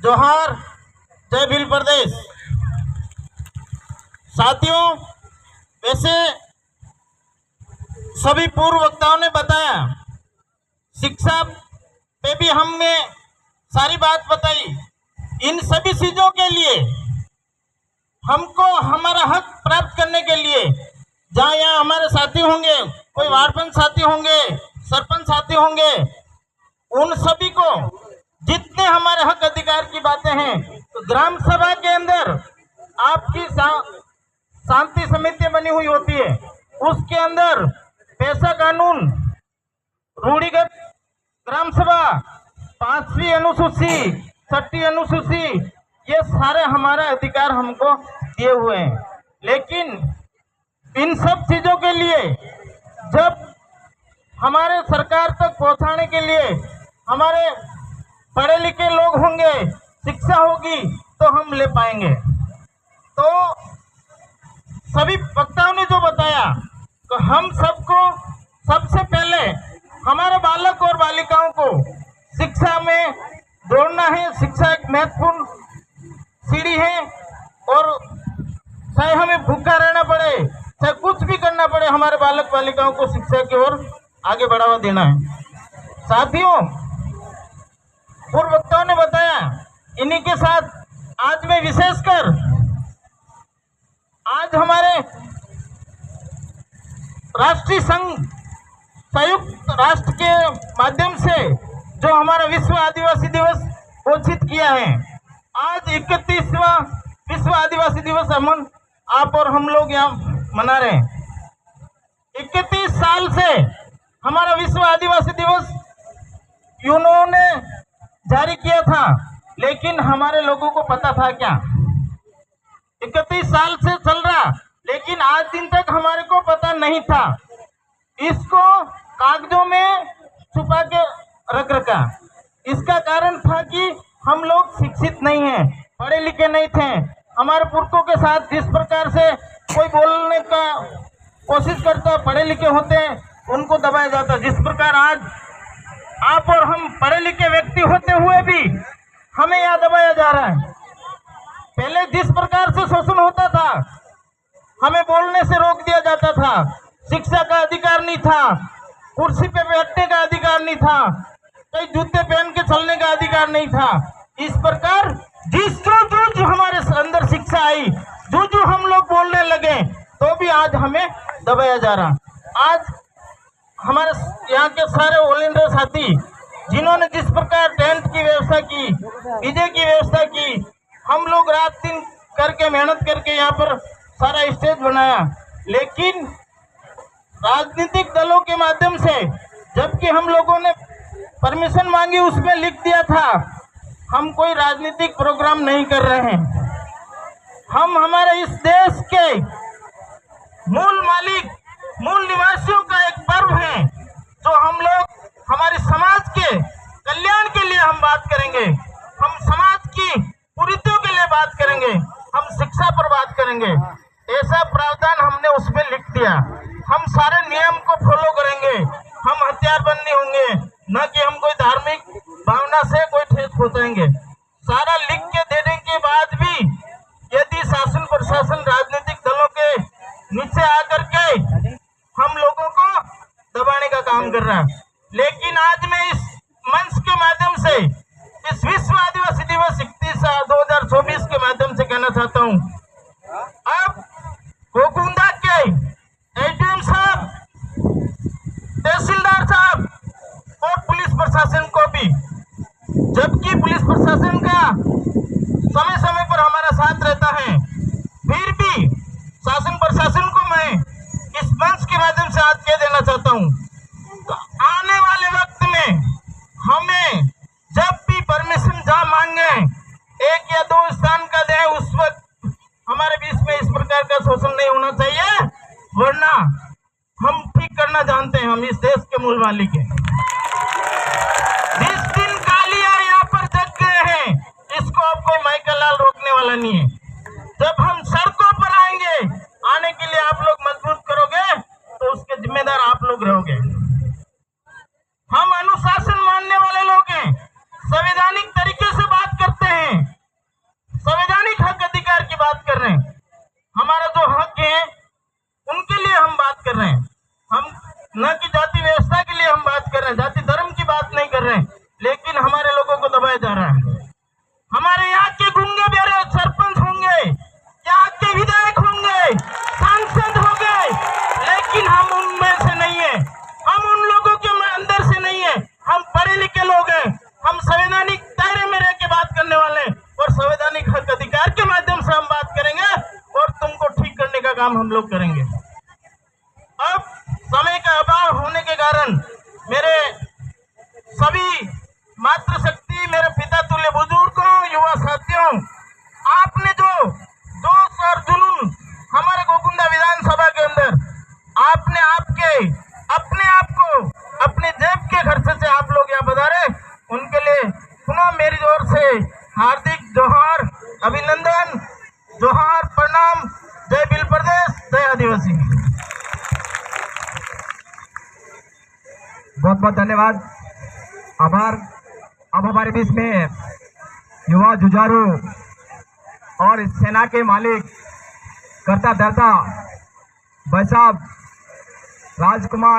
जोहार, जय भील प्रदेश। साथियों, वैसे सभी पूर्व वक्ताओं ने बताया, शिक्षा पे भी हमने सारी बात बताई। इन सभी चीजों के लिए हमको हमारा हक प्राप्त करने के लिए जहाँ यहाँ हमारे साथी होंगे, कोई वार्ड पंच साथी होंगे, सरपंच साथी होंगे, उन सभी को जितने हमारे हक अधिकार की बातें हैं, तो ग्राम सभा के अंदर आपकी शांति समिति बनी हुई होती है, उसके अंदर पैसा कानून, रूढ़िगत ग्राम सभा, 5वीं अनुसूची, 6ठी अनुसूची, ये सारे हमारे अधिकार हमको दिए हुए हैं। लेकिन इन सब चीजों के लिए जब हमारे सरकार तक पहुंचाने के लिए हमारे पढ़े लिखे लोग होंगे, शिक्षा होगी, तो हम ले पाएंगे। तो सभी वक्ताओं ने जो बताया, तो हम सबको सबसे पहले हमारे बालक और बालिकाओं को शिक्षा में जोड़ना है। शिक्षा एक महत्वपूर्ण सीढ़ी है, और चाहे हमें भूखा रहना पड़े, चाहे कुछ भी करना पड़े, हमारे बालक बालिकाओं को शिक्षा की ओर आगे बढ़ावा देना है। साथियों, पूर्व वक्ताओं ने बताया, इन्हीं के साथ आज मैं विशेषकर आज हमारे राष्ट्रीय संघ संयुक्त राष्ट्र के माध्यम से जो हमारा विश्व आदिवासी दिवस घोषित किया है, आज 31वां विश्व आदिवासी दिवस हम आप और हम लोग यहाँ मना रहे हैं। 31 साल से हमारा विश्व आदिवासी दिवस यूनो ने जारी किया था, लेकिन हमारे लोगों को पता था क्या? 31 साल से चल रहा, लेकिन आज दिन तक हमारे को पता नहीं था। इसको कागजों में छुपा के रख रखा। इसका कारण था कि हम लोग शिक्षित नहीं हैं, पढ़े लिखे नहीं थे। हमारे पुरखों के साथ जिस प्रकार से कोई बोलने का कोशिश करता, पढ़े लिखे होते, उनको दबाया जाता। जिस प्रकार आज आप और हम पढ़े लिखे व्यक्ति होते हुए भी हमें यहाँ दबाया जा रहा है। पहले जिस प्रकार से शोषण होता था, हमें बोलने से रोक दिया जाता था, शिक्षा का अधिकार नहीं था, कुर्सी पे बैठने का अधिकार नहीं था, कई जूते पहन के चलने का अधिकार नहीं था। इस प्रकार जो हमारे अंदर शिक्षा आई, जो हम लोग बोलने लगे, तो भी आज हमें दबाया जा रहा। आज हमारे यहाँ के सारे ऑल इंडिया साथी, जिन्होंने जिस प्रकार टेंट की व्यवस्था की, डीजे की व्यवस्था की, हम लोग रात दिन करके मेहनत करके यहाँ पर सारा स्टेज बनाया, लेकिन राजनीतिक दलों के माध्यम से जबकि हम लोगों ने परमिशन मांगी, उसमें लिख दिया था हम कोई राजनीतिक प्रोग्राम नहीं कर रहे हैं। हम हमारे इस देश के मूल मालिक, मूल निवासियों का एक पर्व है, जो हम लोग हमारे समाज के कल्याण के लिए हम बात करेंगे, हम समाज की कुरीतियों के लिए बात करेंगे, हम शिक्षा पर बात करेंगे। ऐसा प्रावधान हमने उसमें लिख दिया। हम सारे नियम को फॉलो करेंगे, हम हथियारबंद नहीं होंगे, न कि हम कोई धार्मिक भावना से कोई ठेस पहुंचाएंगे। सारा लिख के देने के बाद भी यदि शासन प्रशासन राजनीतिक दलों के नीचे आकर के हम लोगों को दबाने का काम कर रहा है, लेकिन आज मैं इस मंच के माध्यम से इस विश्व आदिवासी दिवस 31/2024 के माध्यम से कहना चाहता हूँ, अब गोकुंदा के एडीएम साहब, तहसीलदार साहब और पुलिस प्रशासन को भी, जबकि पुलिस प्रशासन का समय समय पर हमारा साथ रहता है, फिर भी शासन प्रशासन को मैं इस मंच के माध्यम से आज कह देना चाहता हूँ, तो आने वाले वक्त में हमें जब भी परमिशन जहाँ मांगे 1 या 2 स्थान का दें, उस वक्त हमारे बीच में इस प्रकार का शोषण नहीं होना चाहिए, वरना हम ठीक करना जानते हैं। हम इस देश के मूल मालिक हैं। जिस दिन कालिया यहाँ पर जग गए हैं, इसको अब कोई माइकल लाल रोकने वाला नहीं है। जब हम सड़कों पर आएंगे, आने के लिए आप लोग मजबूत करोगे, तो उसके जिम्मेदार आप लोग रहोगे। हम अनुशासन मानने वाले लोग हैं, संवैधानिक तरीके से बात करते हैं, हमारे यहाँ के गूंगे बेरे सरपंच होंगे, यहाँ के विधायक होंगे, सांसद होंगे, लेकिन हम उनमें से नहीं है, हम उन लोगों के अंदर से नहीं है। हम पढ़े लिखे लोग हैं, हम संवैधानिक दायरे में रह के बात करने वाले हैं और संवैधानिक हक अधिकार के माध्यम से हम बात करेंगे और तुमको ठीक करने का काम हम लोग करेंगे। अब समय का अभाव होने के कारण मेरे सभी मातृशक्ति, मेरे पिता तुल्य बुजुर्गों, युवा साथियों, आपने जो जोश और जुनून हमारे गोकुंदा विधानसभा के अंदर आपने अपने आप को अपने जेब के खर्चे से आप लोग यहाँ पधारे, उनके लिए पुनः मेरी ओर से हार्दिक जोहार, अभिनंदन, जोहार, प्रणाम। जय भील प्रदेश, जय आदिवासी। बहुत बहुत धन्यवाद, आभार। अब हमारे बीच में युवा जुझारू और इस सेना के मालिक, करता धरता भाई साहब राजकुमार